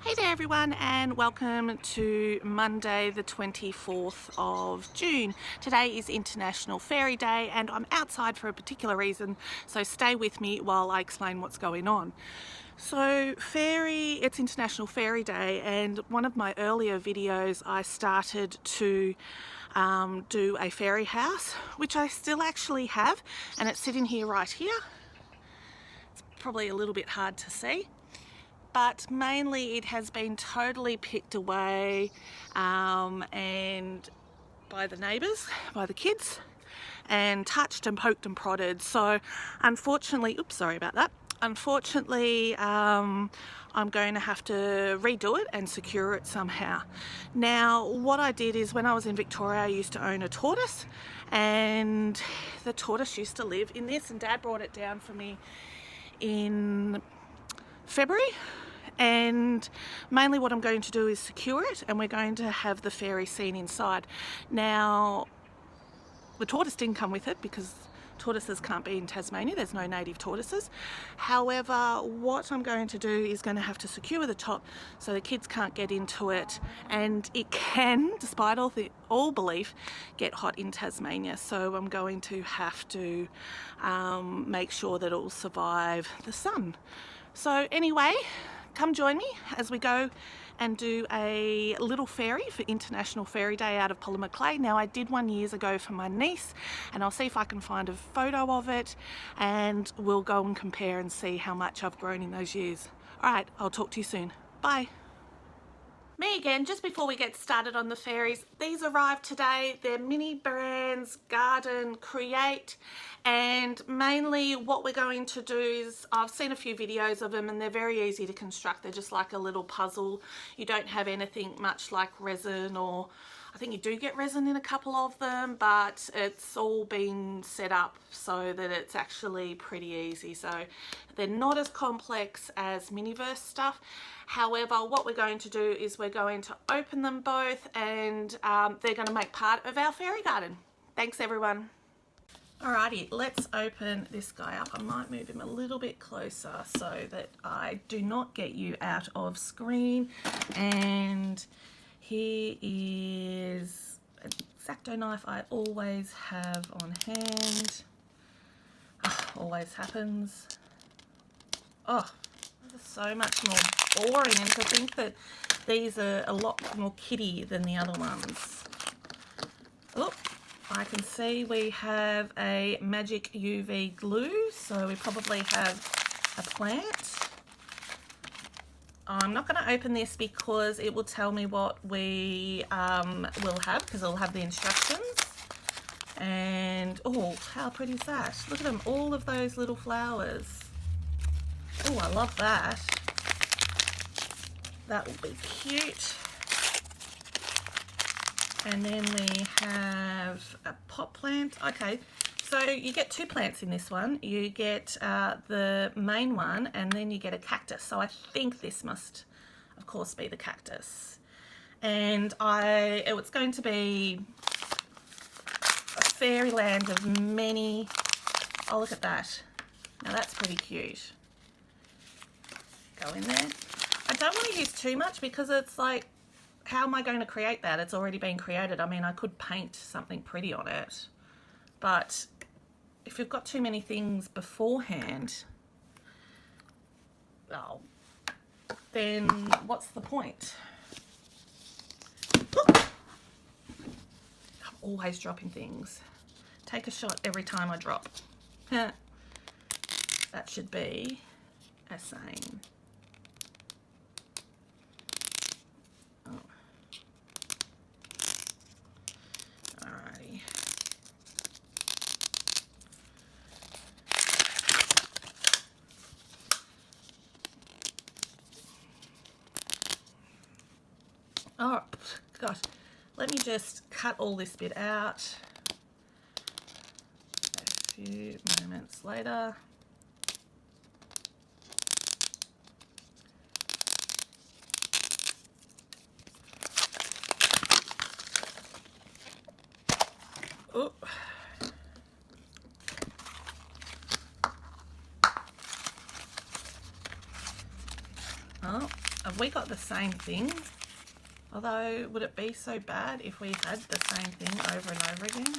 Hey there everyone, and welcome to Monday the 24th of June. Today is International Fairy Day and I'm outside for a particular reason, so stay with me while I explain what's going on. So it's International Fairy Day, and one of my earlier videos I started to do a fairy house, which I still actually have, and it's sitting here right here. It's probably a little bit hard to see, but mainly it has been totally picked away and by the neighbours, by the kids, and touched and poked and prodded. So unfortunately, unfortunately I'm going to have to redo it and secure it somehow. Now what I did is, when I was in Victoria, I used to own a tortoise, and the tortoise used to live in this, and Dad brought it down for me in February, and mainly what I'm going to do is secure it, and we're going to have the fairy scene inside. Now the tortoise didn't come with it because tortoises can't be in Tasmania, there's no native tortoises. However, what I'm going to do is going to have to secure the top so the kids can't get into it, and it can, despite all belief, get hot in Tasmania, so I'm going to have to make sure that it will survive the sun. So anyway, come join me as we go and do a little fairy for International Fairy Day out of polymer clay. Now I did one years ago for my niece, and I'll see if I can find a photo of it, and we'll go and compare and see how much I've grown in those years. Alright, I'll talk to you soon. Bye. Me again. Just before we get started on the fairies, these arrived today. They're mini brands, Garden, Create, and mainly what we're going to do is, I've seen a few videos of them and they're very easy to construct. They're just like a little puzzle. You don't have anything much like resin, or I think you do get resin in a couple of them, but it's all been set up so that it's actually pretty easy. So they're not as complex as Miniverse stuff. However, what we're going to do is we're going to open them both, and they're going to make part of our fairy garden. Thanks everyone. Alrighty, let's open this guy up. I might move him a little bit closer so that I do not get you out of screen. And here is an X-Acto knife I always have on hand. Always happens. Oh, this is so much more boring, and to think that these are a lot more kiddie than the other ones. Oh, I can see we have a magic UV glue, so we probably have a plant. I'm not going to open this because it will tell me what we will have, because it'll have the instructions. And oh, how pretty is that? Look at them, all of those little flowers. Oh, I love that. That will be cute. And then we have a pot plant. Okay, so you get two plants in this one. You get the main one, and then you get a cactus. So I think this must, of course, be the cactus. And it's going to be a fairyland of many. Oh, look at that. Now that's pretty cute. Go in there. I don't want to use too much because it's like, how am I going to create that? It's already been created. I mean, I could paint something pretty on it, but if you've got too many things beforehand, oh, then what's the point? I'm always dropping things. Take a shot every time I drop. That should be a same. Oh gosh, let me just cut all this bit out. A few moments later. Oh. Oh, have we got the same thing? Although, would it be so bad if we had the same thing over and over again?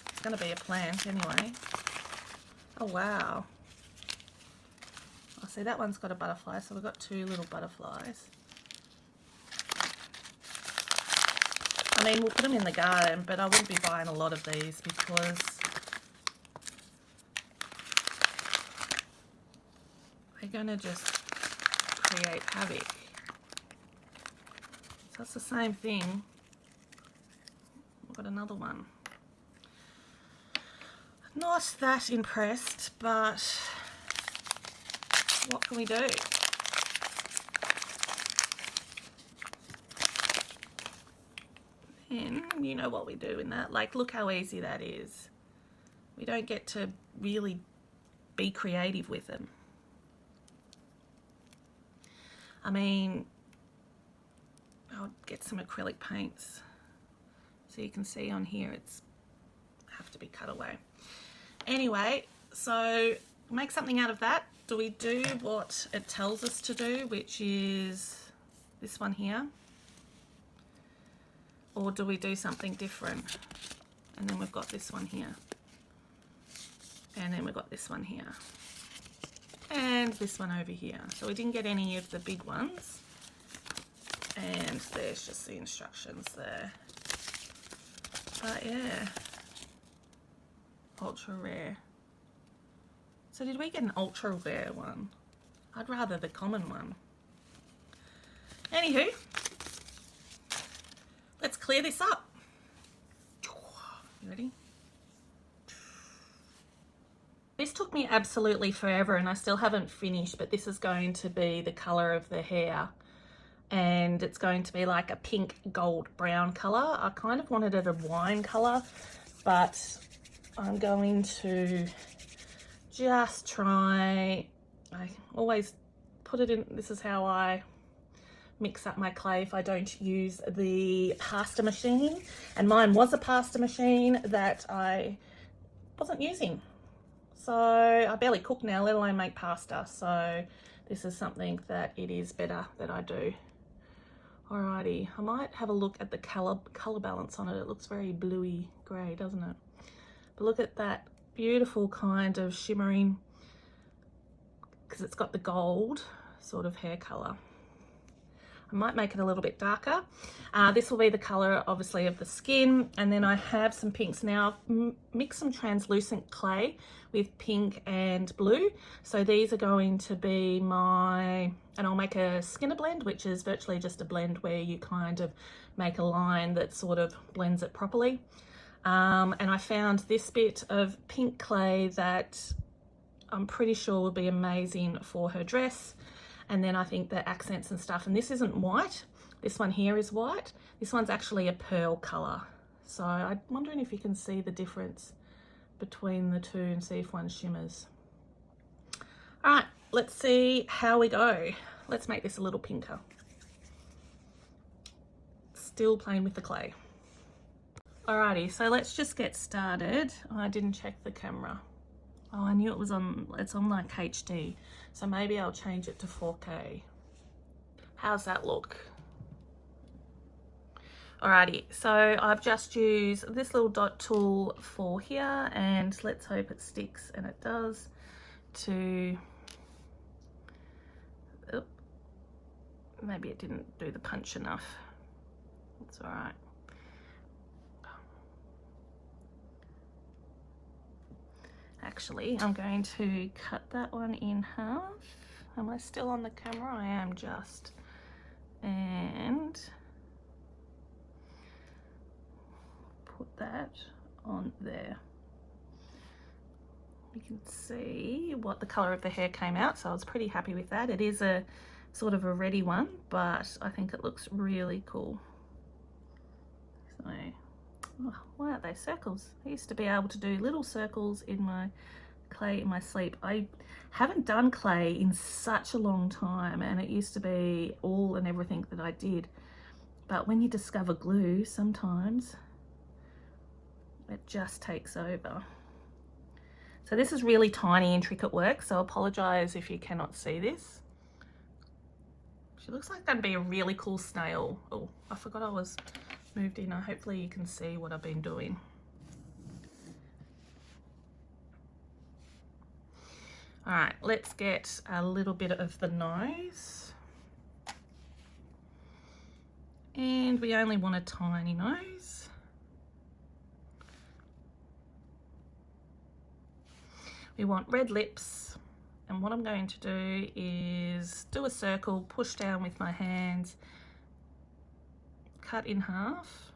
It's going to be a plant anyway. Oh, wow. Oh, see, that one's got a butterfly, so we've got two little butterflies. I mean, we'll put them in the garden, but I wouldn't be buying a lot of these because they're going to just create havoc. So it's the same thing. We've got another one. Not that impressed, but what can we do? And you know what we do in that. Like, look how easy that is. We don't get to really be creative with them. I mean, I'll get some acrylic paints so you can see on here it's have to be cut away. Anyway, so make something out of that. Do we do what it tells us to do, which is this one here? Or do we do something different? And then we've got this one here. And then we've got this one here. And this one over here. So we didn't get any of the big ones. And there's just the instructions there. But yeah. Ultra rare. So did we get an ultra rare one? I'd rather the common one. Anywho. Let's clear this up. You ready? This took me absolutely forever and I still haven't finished, but this is going to be the colour of the hair. And it's going to be like a pink gold brown colour. I kind of wanted it a wine colour, but I'm going to just try. I always put it in, this is how I mix up my clay if I don't use the pasta machine, and mine was a pasta machine that I wasn't using, so I barely cook now, let alone make pasta, so this is something that it is better that I do. Alrighty, I might have a look at the color balance on it. It looks very bluey grey, doesn't it? But look at that beautiful kind of shimmering, because it's got the gold sort of hair color. I might make it a little bit darker. This will be the color, obviously, of the skin. And then I have some pinks. Now, I've mixed some translucent clay with pink and blue. So these are going to be my, and I'll make a Skinner blend, which is virtually just a blend where you kind of make a line that sort of blends it properly. And I found this bit of pink clay that I'm pretty sure will be amazing for her dress. And then I think the accents and stuff, and this isn't white, this one here is white, this one's actually a pearl colour, so I'm wondering if you can see the difference between the two and see if one shimmers. All right, let's see how we go. Let's make this a little pinker. Still playing with the clay. Alrighty, so let's just get started. I didn't check the camera. Oh, I knew it was on, it's on like HD, so maybe I'll change it to 4K. How's that look? Alrighty, so I've just used this little dot tool for here, and let's hope it sticks, and it does, to, oop, maybe it didn't do the punch enough. It's alright. Actually, I'm going to cut that one in half. Am I still on the camera? I am just. And put that on there. You can see what the colour of the hair came out, so I was pretty happy with that. It is a sort of a reddy one, but I think it looks really cool. So, oh, why aren't they circles? I used to be able to do little circles in my clay in my sleep. I haven't done clay in such a long time, and it used to be all and everything that I did. But when you discover glue, sometimes it just takes over. So this is really tiny, intricate work, so I apologise if you cannot see this. She looks like that'd be a really cool snail. Oh, I forgot I was moved in. Hopefully you can see what I've been doing. All right, let's get a little bit of the nose. And we only want a tiny nose. We want red lips. And what I'm going to do is do a circle, push down with my hands, cut in half,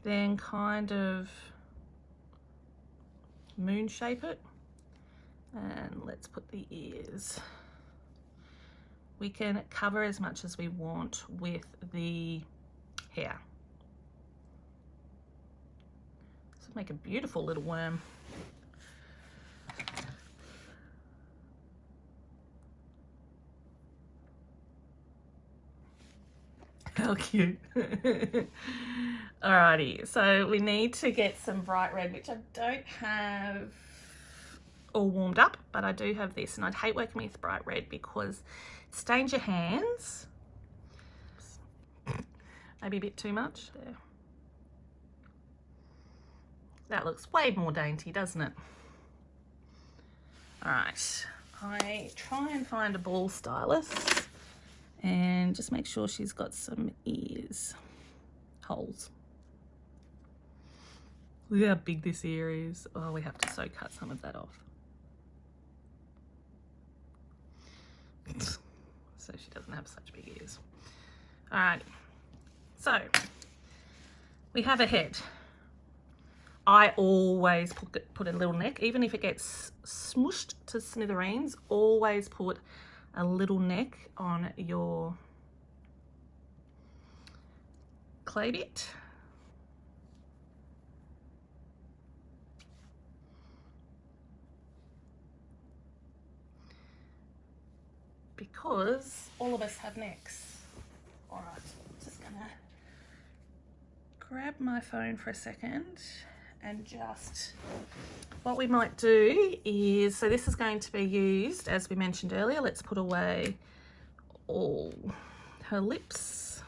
then kind of moon shape it. And let's put the ears. We can cover as much as we want with the hair. This will make a beautiful little worm. How cute. Alrighty, so we need to get some bright red, which I don't have all warmed up, but I do have this, and I'd hate working with bright red because it stains your hands. Maybe a bit too much there. That looks way more dainty, doesn't it? All right, I try and find a ball stylus and just make sure she's got some ears, holes. Look how big this ear is. Oh, we have to so cut some of that off. So she doesn't have such big ears. All right, so we have a head. I always put a little neck, even if it gets smushed to smithereens, always put a little neck on your clay bit. Because all of us have necks. All right, just gonna grab my phone for a second and just, what we might do is, so this is going to be used, as we mentioned earlier, let's put away all her lips.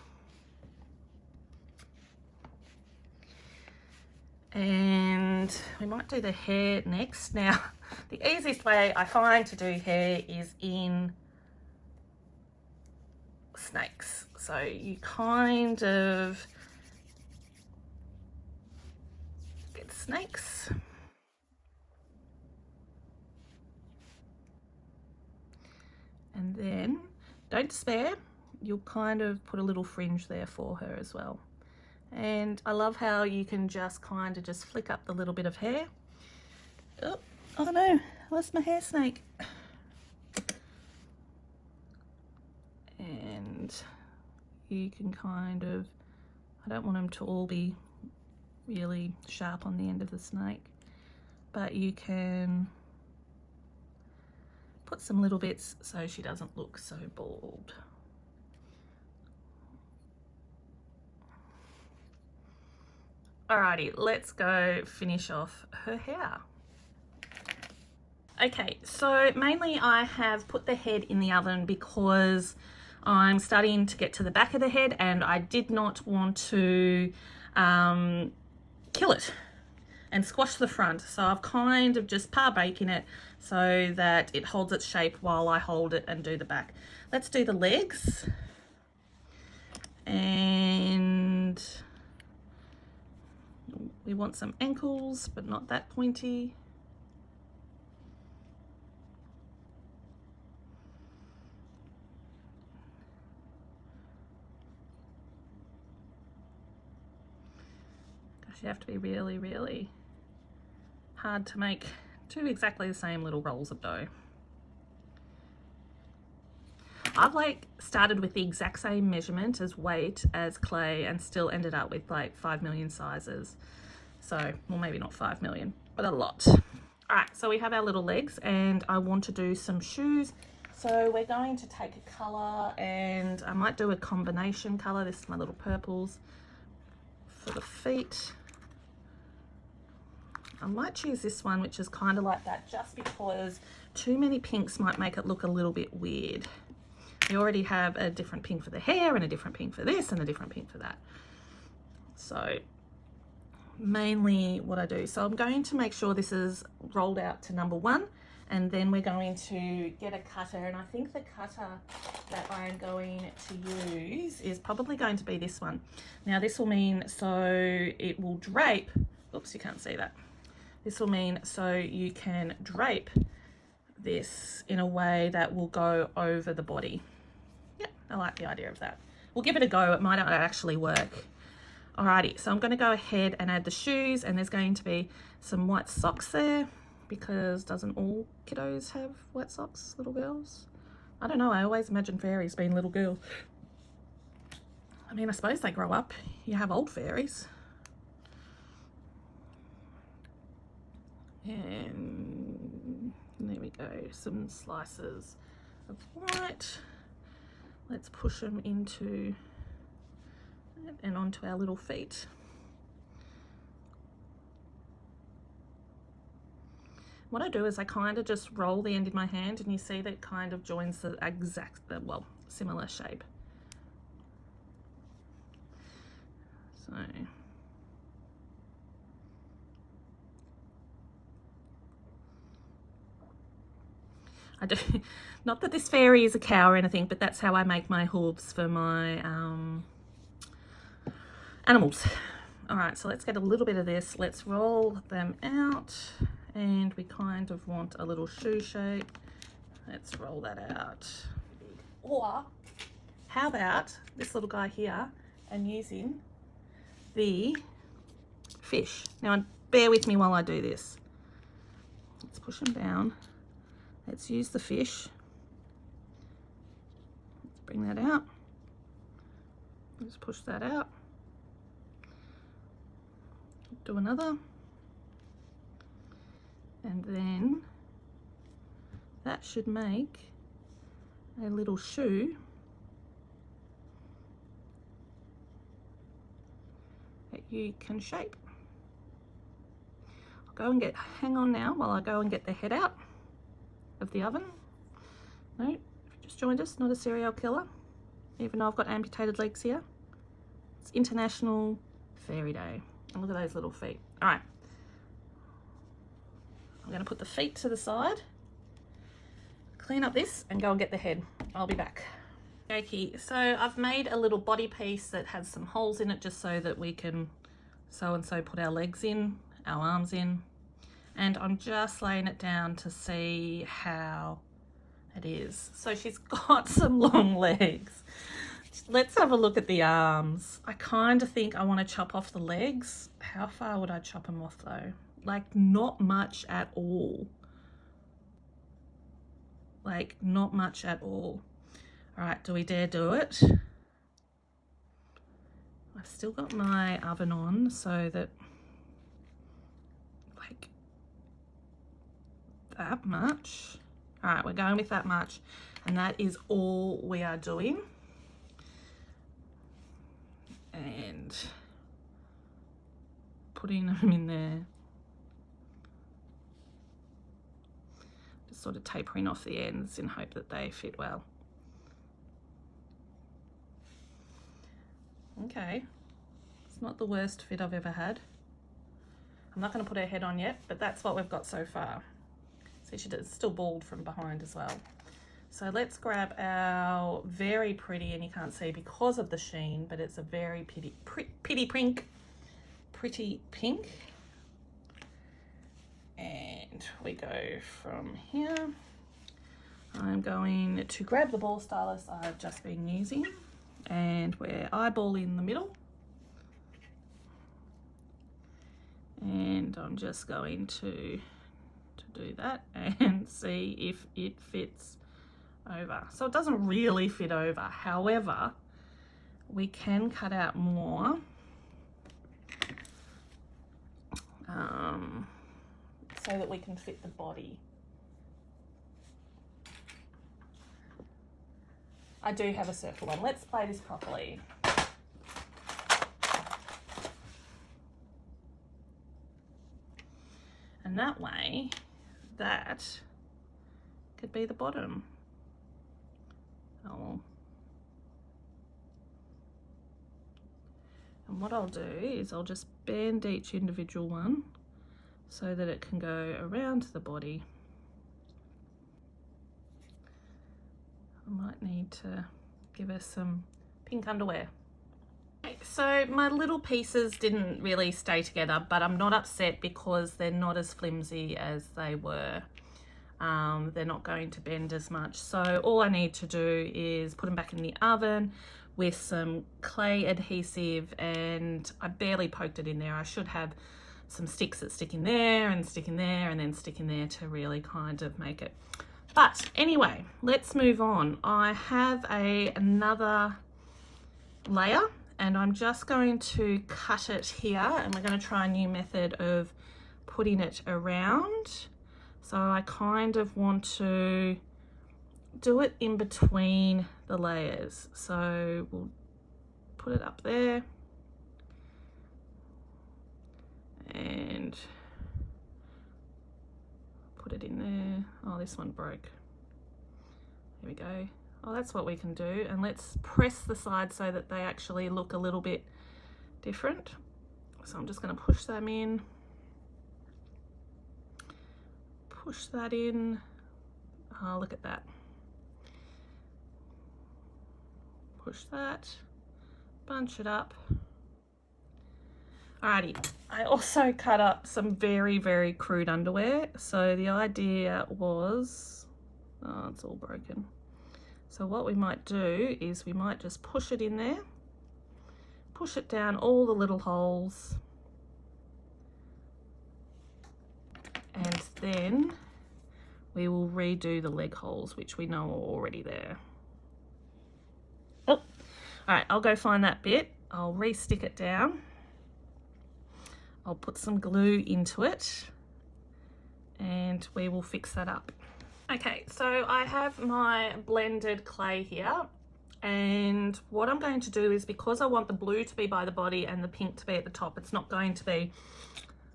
And we might do the hair next. Now, the easiest way I find to do hair is in snakes. So you kind of get snakes. And then, don't despair, you'll kind of put a little fringe there for her as well. And I love how you can just kind of just flick up the little bit of hair. Oh no, I lost my hair snake. And you can kind of, I don't want them to all be really sharp on the end of the snake, but you can put some little bits so she doesn't look so bald. Alrighty, let's go finish off her hair. Okay, so mainly I have put the head in the oven because I'm starting to get to the back of the head and I did not want to kill it and squash the front. So I've kind of just par-baking it so that it holds its shape while I hold it and do the back. Let's do the legs. And we want some ankles, but not that pointy. You have to be really, really hard to make two exactly the same little rolls of dough. I've like started with the exact same measurement as weight as clay and still ended up with like 5 million sizes. So, well, maybe not 5 million, but a lot. All right, so we have our little legs and I want to do some shoes. So we're going to take a color and I might do a combination color. This is my little purples for the feet. I might choose this one, which is kind of like that, just because too many pinks might make it look a little bit weird. You already have a different pink for the hair and a different pink for this and a different pink for that. So mainly what I do, so I'm going to make sure this is rolled out to number 1, and then we're going to get a cutter, and I think the cutter that I'm going to use is probably going to be this one. Now this will mean so it will drape, oops, you can't see that. This will mean so you can drape this in a way that will go over the body. Yeah, I like the idea of that. We'll give it a go, it might not actually work. Alrighty, so I'm going to go ahead and add the shoes, and there's going to be some white socks there, because doesn't all kiddos have white socks, little girls? I don't know, I always imagine fairies being little girls. I mean, I suppose they grow up, you have old fairies. And there we go, some slices of white. Let's push them into and onto our little feet. What I do is I kind of just roll the end in my hand, and you see that it kind of joins the exact, well, similar shape. So I do, not that this fairy is a cow or anything, but that's how I make my hooves for my animals. All right, so let's get a little bit of this. Let's roll them out, and we kind of want a little shoe shape. Let's roll that out. Or how about this little guy here and using the fish. Now bear with me while I do this. Let's push them down. Let's use the fish. Let's bring that out. Let's push that out. Do another. And then that should make a little shoe that you can shape. I'll go and hang on now while I go and get the head out of the oven. No, just joined us, not a serial killer, even though I've got amputated legs here. It's International Fairy Day. And look at those little feet. All right, I'm going to put the feet to the side, clean up this, and go and get the head. I'll be back. Okay, so I've made a little body piece that has some holes in it just so that we can so put our legs in, our arms in, and I'm just laying it down to see how it is. So she's got some long legs. Let's have a look at the arms. I kind of think I want to chop off the legs. How far would I chop them off though? Like not much at all. Like not much at all. All right, do we dare do it? I've still got my oven on so that like that much. All right, we're going with that much, and that is all we are doing. And putting them in there, just sort of tapering off the ends in hope that they fit well. Okay, it's not the worst fit I've ever had. I'm not going to put her head on yet, but that's what we've got so far. See, she does still bald from behind as well. So let's grab our very pretty, and you can't see because of the sheen, but it's a very pretty pink. And we go from here. I'm going to grab the ball stylus I've just been using, and we're eyeballing in the middle. And I'm just going to do that and see if it fits over. So it doesn't really fit over. However, we can cut out more so that we can fit the body. I do have a circle one. Let's play this properly. And that way, that could be the bottom. And what I'll do is I'll just bend each individual one so that it can go around the body. I might need to give her some pink underwear. So my little pieces didn't really stay together, but I'm not upset because they're not as flimsy as they were. They're not going to bend as much. So all I need to do is put them back in the oven with some clay adhesive, and I barely poked it in there. I should have some sticks that stick in there and stick in there and then stick in there to really kind of make it. But anyway, let's move on. I have another layer, and I'm just going to cut it here, and we're going to try a new method of putting it around. So I kind of want to do it in between the layers. So we'll put it up there and put it in there. Oh, this one broke. There we go. Oh, that's what we can do. And let's press the sides so that they actually look a little bit different. So I'm just going to push them in. Push that in. Oh, look at that. Push that. Bunch it up. Alrighty. I also cut up some very, very crude underwear. So the idea was, oh, it's all broken. So what we might do is we might just push it in there, push it down all the little holes, and then we will redo the leg holes, which we know are already there. Oh, all right, I'll go find that bit. I'll re-stick it down. I'll put some glue into it and we will fix that up. Okay, so I have my blended clay here, and what I'm going to do is, because I want the blue to be by the body and the pink to be at the top, it's not going to be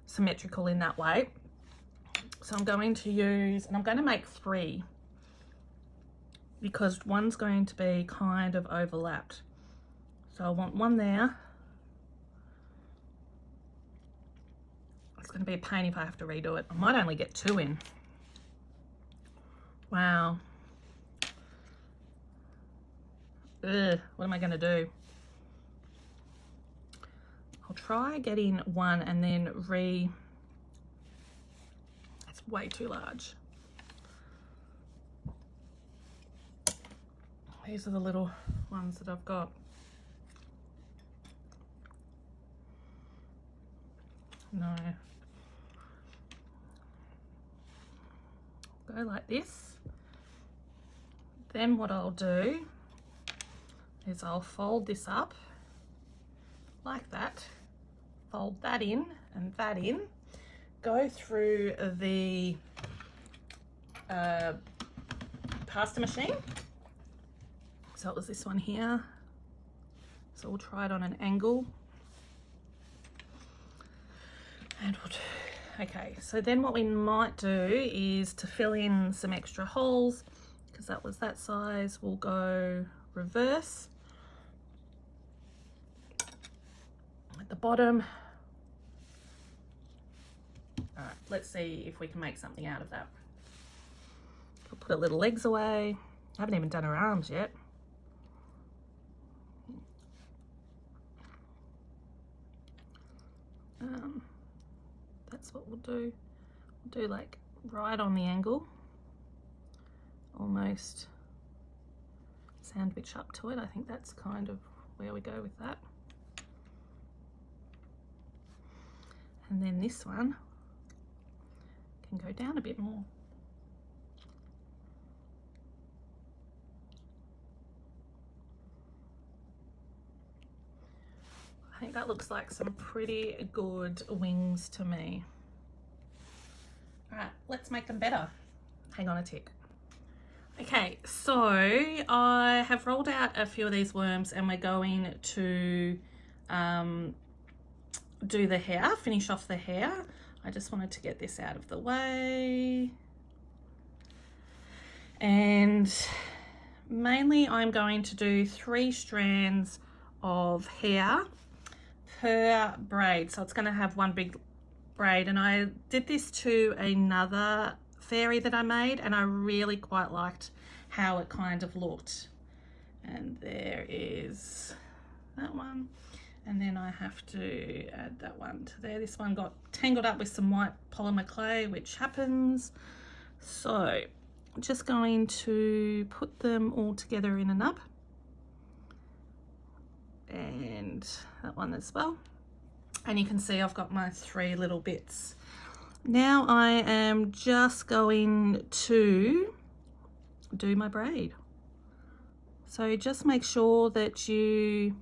symmetrical in that way. So I'm going to use, and I'm going to make 3 because one's going to be kind of overlapped. So I want one there. It's going to be a pain if I have to redo it. I might only get 2 in. Wow. Ugh, what am I going to do? I'll try getting 1 and then it's way too large. These are the little ones that I've got. No. Go like this. Then what I'll do is I'll fold this up like that, fold that in and that in, go through the pasta machine. So it was this one here. So we'll try it on an angle. And we'll do, okay, so then what we might do is to fill in some extra holes, because that was that size, we'll go reverse at the bottom. All right, let's see if we can make something out of that. We'll put her little legs away. I haven't even done her arms yet. That's what we'll do. We'll do like right on the angle, almost sandwich up to it. I think that's kind of where we go with that. And then this one can go down a bit more. I think that looks like some pretty good wings to me. All right, let's make them better. Hang on a tick. Okay, so I have rolled out a few of these worms and we're going to do the hair, finish off the hair. I just wanted to get this out of the way and mainly I'm going to do 3 strands of hair per braid, so it's going to have one big braid. And I did this to another fairy that I made, and I really quite liked how it kind of looked. And there is that one, and then I have to add that one to there. This one got tangled up with some white polymer clay, which happens. So I'm just going to put them all together in a nub, and that one as well. And you can see I've got my 3 little bits. Now I am just going to do my braid. So just make sure that you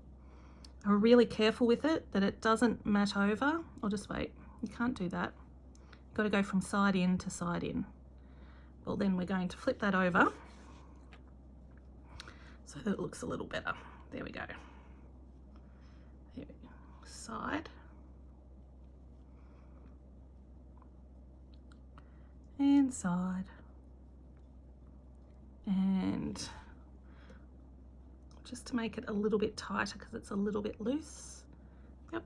are really careful with it, that it doesn't mat over. Or just wait, you can't do that. You've got to go from side in to side in. Well, then we're going to flip that over so that it looks a little better. There we go. Here we go. Side. And side. And just to make it a little bit tighter because it's a little bit loose. Yep.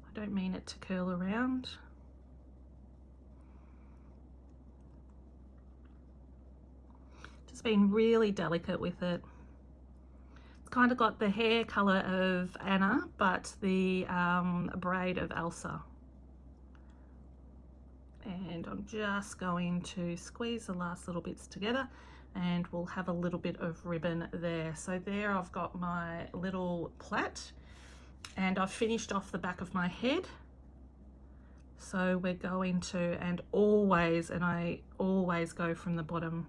I don't mean it to curl around. Just being really delicate with it. It's kind of got the hair colour of Anna, but the braid of Elsa. And I'm just going to squeeze the last little bits together, and we'll have a little bit of ribbon there. So there I've got my little plait, and I've finished off the back of my head. So we're going to, and I always go from the bottom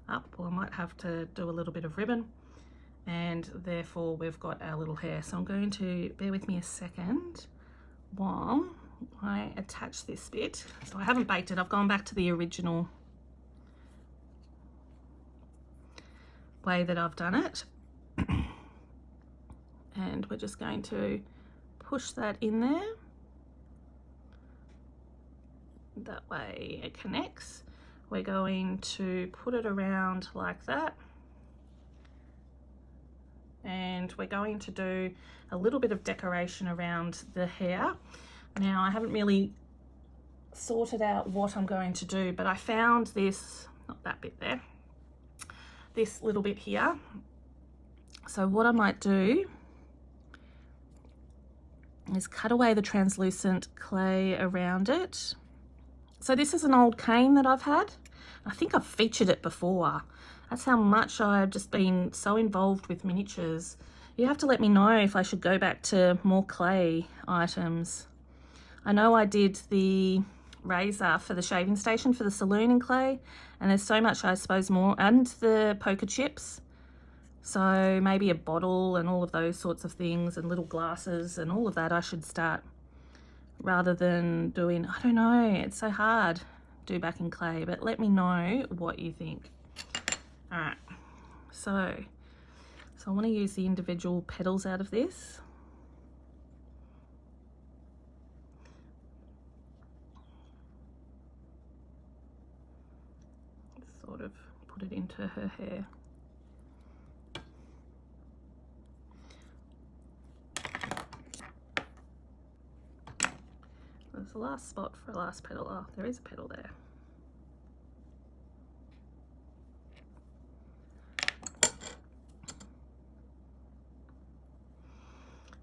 up. Well, I might have to do a little bit of ribbon, and therefore we've got our little hair. So I'm going to, bear with me a second while I attach this bit. So I haven't baked it, I've gone back to the original way that I've done it. And we're just going to push that in there. That way it connects. We're going to put it around like that. And we're going to do a little bit of decoration around the hair. Now, I haven't really sorted out what I'm going to do, but I found this, not that bit there, this little bit here. So what I might do is cut away the translucent clay around it. So this is an old cane that I've had. I think I've featured it before. That's how much I've just been so involved with miniatures. You have to let me know if I should go back to more clay items. I know I did the razor for the shaving station for the saloon in clay, and there's so much, I suppose, more, and the poker chips. So maybe a bottle and all of those sorts of things, and little glasses and all of that I should start, rather than doing, I don't know, it's so hard to do back in clay, but let me know what you think. All right, so I want to use the individual petals out of this. Sort of put it into her hair. There's the last spot for a last petal. Oh, there is a petal there.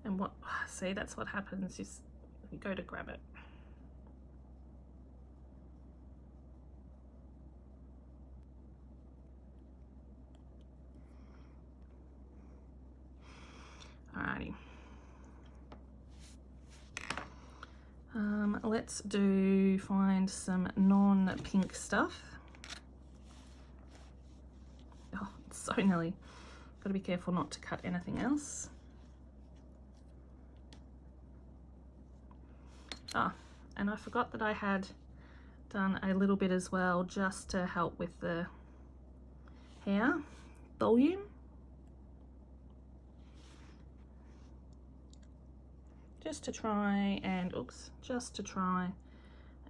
And what, see, that's what happens is you go to grab it. Alrighty. Let's find some non-pink stuff. Oh, it's so nearly. Got to be careful not to cut anything else. Ah, and I forgot that I had done a little bit as well, just to help with the hair volume. Just to try and, oops, just to try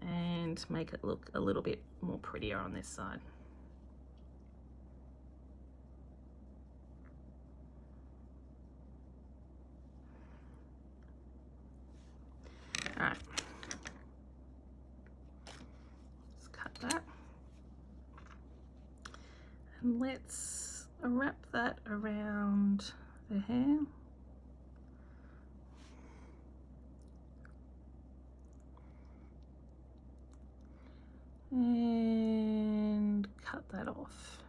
and make it look a little bit more prettier on this side. All right, let's cut that. And let's wrap that around the hair. And cut that off.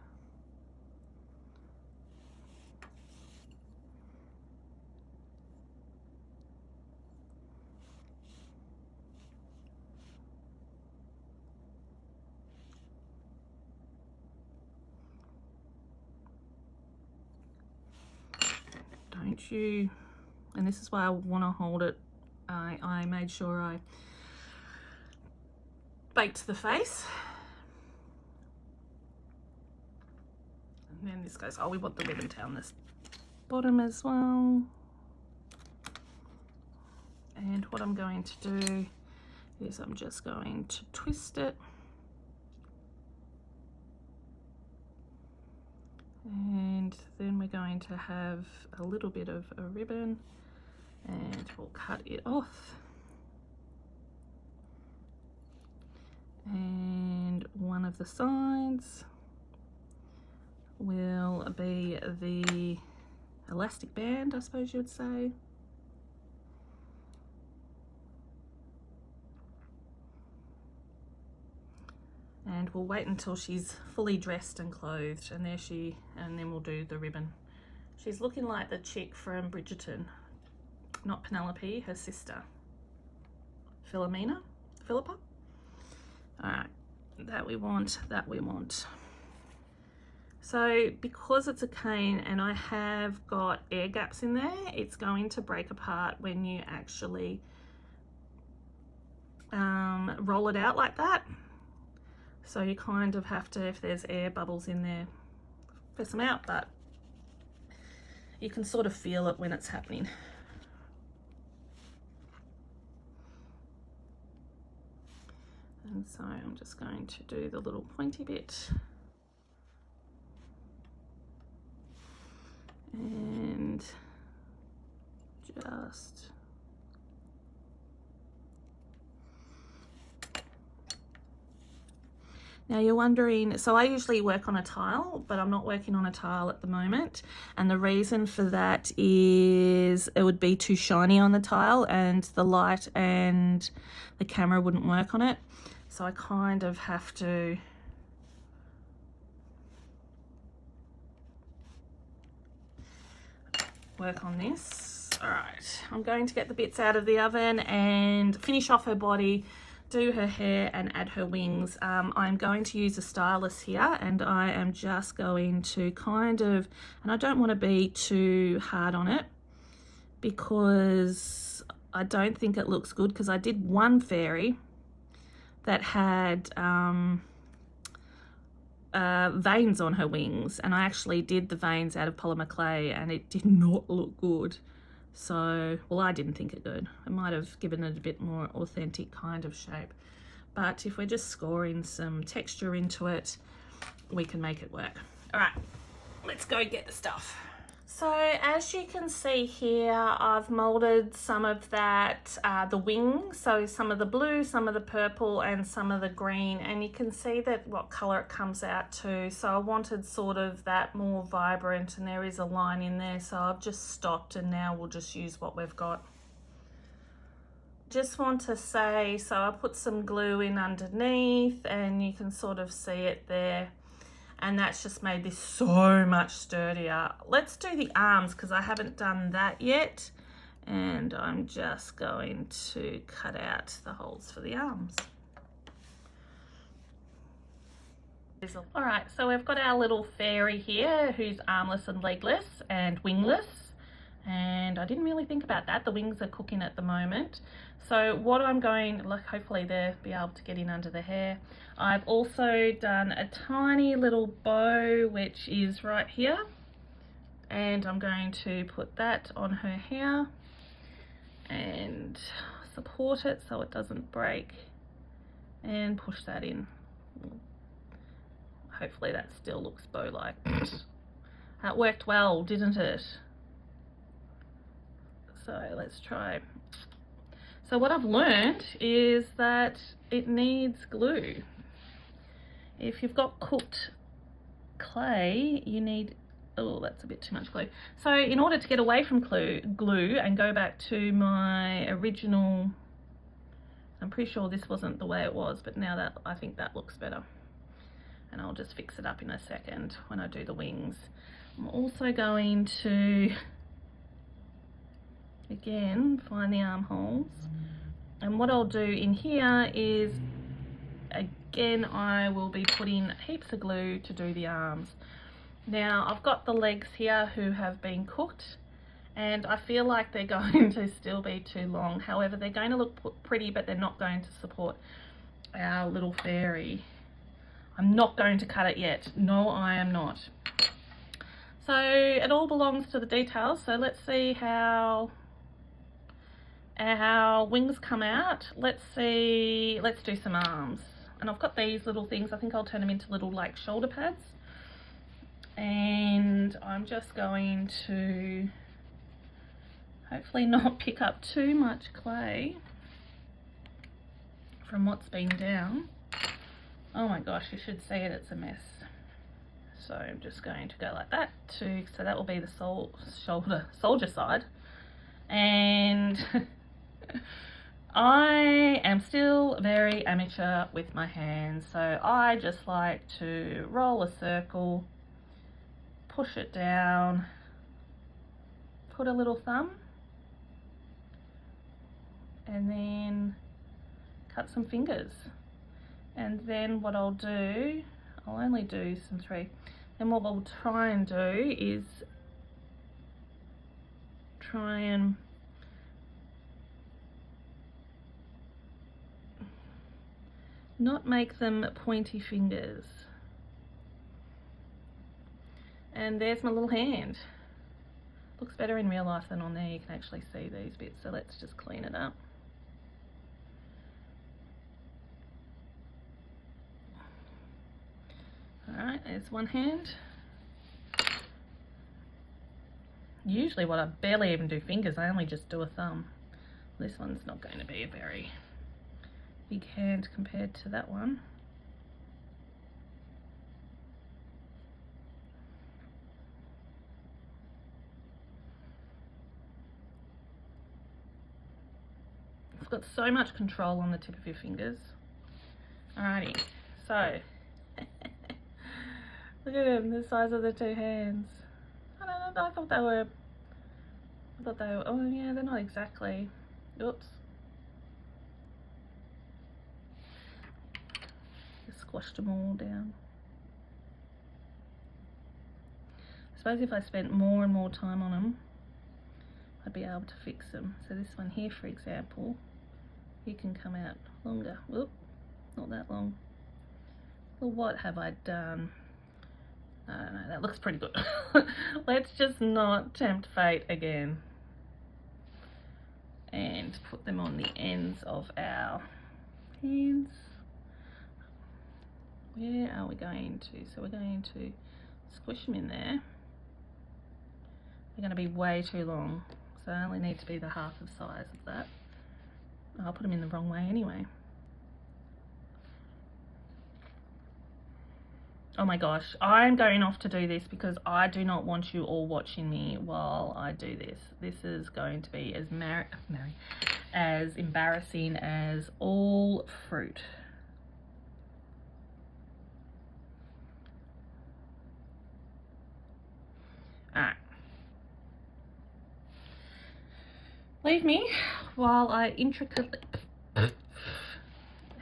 Don't you, and this is why I want to hold it, I made sure I baked the face. And then this goes, oh, we want the ribbon down this bottom as well. And what I'm going to do is I'm just going to twist it. And then we're going to have a little bit of a ribbon and we'll cut it off. And one of the sides will be the elastic band, I suppose you would say. And we'll wait until she's fully dressed and clothed, and and then we'll do the ribbon. She's looking like the chick from Bridgerton, not Penelope, her sister, Philomena, Philippa. All right, that we want. So because it's a cane and I have got air gaps in there, it's going to break apart when you actually roll it out like that. So you kind of have to, if there's air bubbles in there, press them out, but you can sort of feel it when it's happening. And so I'm just going to do the little pointy bit. And just now you're wondering, so I usually work on a tile, but I'm not working on a tile at the moment. And the reason for that is it would be too shiny on the tile and the light and the camera wouldn't work on it. So I kind of have to work on this. All right, I'm going to get the bits out of the oven and finish off her body, do her hair and add her wings. I'm going to use a stylus here and I am just going to kind of, and I don't want to be too hard on it because I don't think it looks good, because I did one fairy that had veins on her wings, and I actually did the veins out of polymer clay and it did not look good. So, well, I didn't think it good. I might have given it a bit more authentic kind of shape. But if we're just scoring some texture into it, we can make it work. All right, let's go get the stuff. So as you can see here, I've molded some of that, the wing, so some of the blue, some of the purple and some of the green, and you can see that what color it comes out to. So I wanted sort of that more vibrant, and there is a line in there, so I've just stopped and now we'll just use what we've got. Just want to say, so I put some glue in underneath and you can sort of see it there. And that's just made this so much sturdier. Let's do the arms because I haven't done that yet. And I'm just going to cut out the holes for the arms. All right, so we've got our little fairy here who's armless and legless and wingless. And I didn't really think about that. The wings are cooking at the moment. So what I'm going, like, hopefully they'll be able to get in under the hair. I've also done a tiny little bow, which is right here. And I'm going to put that on her hair and support it so it doesn't break. and push that in. Hopefully that still looks bow-like. That worked well, didn't it? So let's try. So what I've learned is that it needs glue. If you've got cooked clay, you need, oh, that's a bit too much glue. So in order to get away from glue and go back to my original, I'm pretty sure this wasn't the way it was, but now that I think that looks better. And I'll just fix it up in a second when I do the wings. I'm also going to, again, find the armholes. And what I'll do in here is, again, I will be putting heaps of glue to do the arms. Now, I've got the legs here who have been cooked, and I feel like they're going to still be too long. However, they're going to look pretty, but they're not going to support our little fairy. I'm not going to cut it yet. No, I am not. So it all belongs to the details. So let's see how our wings come out. Let's do some arms. And I've got these little things. I think I'll turn them into little like shoulder pads. And I'm just going to hopefully not pick up too much clay from what's been down. Oh my gosh, you should see it, it's a mess. So I'm just going to go like that too, so that will be the soldier side. And I am still very amateur with my hands, so I just like to roll a circle, push it down, put a little thumb, and then cut some fingers. And then what I'll do, I'll only do some 3. Then what we'll try and do is try and not make them pointy fingers. And there's my little hand. Looks better in real life than on there. You can actually see these bits. So let's just clean it up. Alright, there's one hand. Usually I barely even do fingers, I only just do a thumb. This one's not going to be a very big hand compared to that one. I've got so much control on the tip of your fingers. Alrighty, so look at them, the size of the 2 hands. I don't know, I thought they were, oh yeah, they're not exactly. Oops. Just squashed them all down. I suppose if I spent more and more time on them, I'd be able to fix them. So this one here, for example, he can come out longer. Whoop, not that long. Well, what have I done? I don't know, that looks pretty good. Let's just not tempt fate again. And put them on the ends of our hands. Where are we going to? So we're going to squish them in there. They're going to be way too long, so I only need to be the half the size of that. I'll put them in the wrong way anyway. Oh my gosh, I'm going off to do this because I do not want you all watching me while I do this. This is going to be as embarrassing as all fruit. Alright. Leave me while I intricately...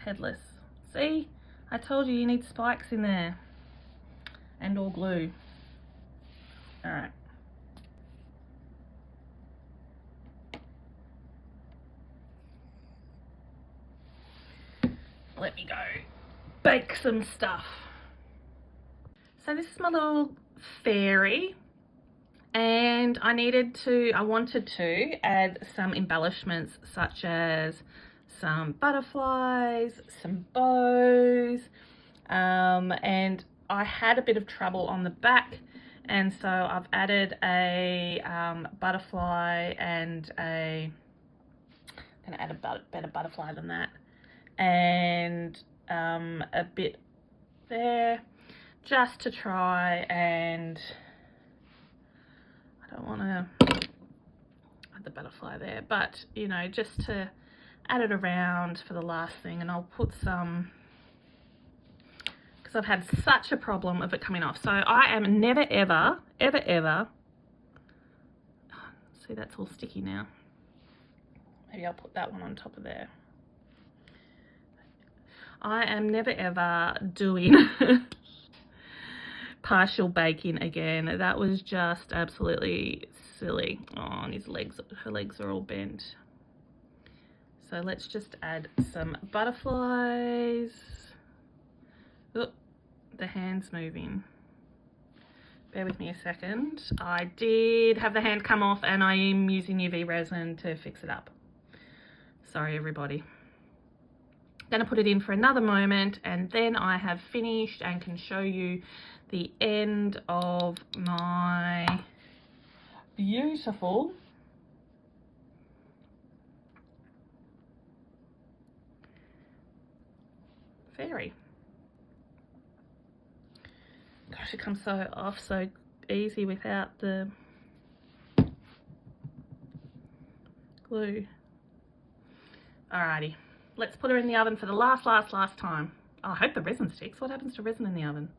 Headless. See? I told you need spikes in there. And or glue. Alright. Let me go bake some stuff. So this is my little fairy, and I wanted to add some embellishments such as some butterflies, some bows, and I had a bit of trouble on the back, and so I've added a butterfly and I'm gonna add a better butterfly than that, and a bit there, just to try, and I don't want to add the butterfly there, but you know, just to add it around for the last thing. And I'll put some, because I've had such a problem of it coming off. So I am never ever see, that's all sticky now. Maybe I'll put that one on top of there. I am never ever doing partial baking again. That was just absolutely silly. Oh, and her legs are all bent. So let's just add some butterflies. Oh, the hand's moving. Bear with me a second. I did have the hand come off, and I am using UV resin to fix it up. Sorry, everybody. Going to put it in for another moment, and then I have finished and can show you the end of my beautiful fairy. Gosh, it comes off so easy without the glue. Alrighty, let's put her in the oven for the last time. Oh, I hope the resin sticks. What happens to resin in the oven?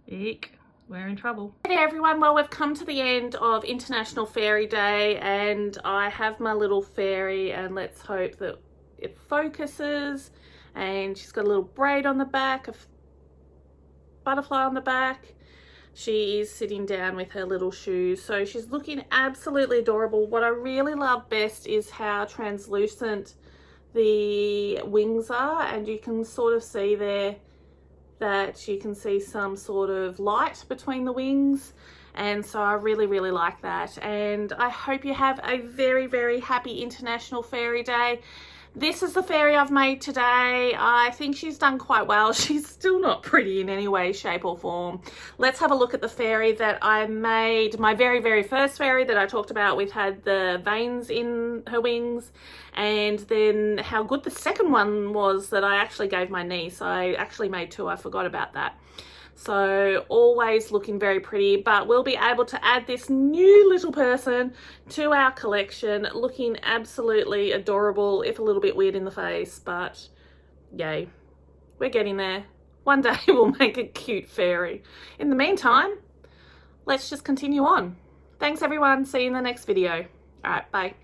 Eek, we're in trouble. Hey there everyone, well, we've come to the end of International Fairy Day, and I have my little fairy, and let's hope that it focuses. And she's got a little braid on the back, a butterfly on the back. She is sitting down with her little shoes, so she's looking absolutely adorable. What I really love best is how translucent the wings are, and you can sort of see there that you can see some sort of light between the wings, and so I really like that. And I hope you have a very happy International Fairy Day. This is the fairy I've made today. I think she's done quite well. She's still not pretty in any way, shape or form. Let's have a look at the fairy that I made. My very first fairy that I talked about, we've had the veins in her wings, and then how good the second one was that I actually gave my niece. I actually made two, I forgot about that. So always looking very pretty, but we'll be able to add this new little person to our collection, looking absolutely adorable, if a little bit weird in the face, but yay, we're getting there. One day we'll make a cute fairy. In the meantime, let's just continue on. Thanks everyone, see you in the next video. All right, bye.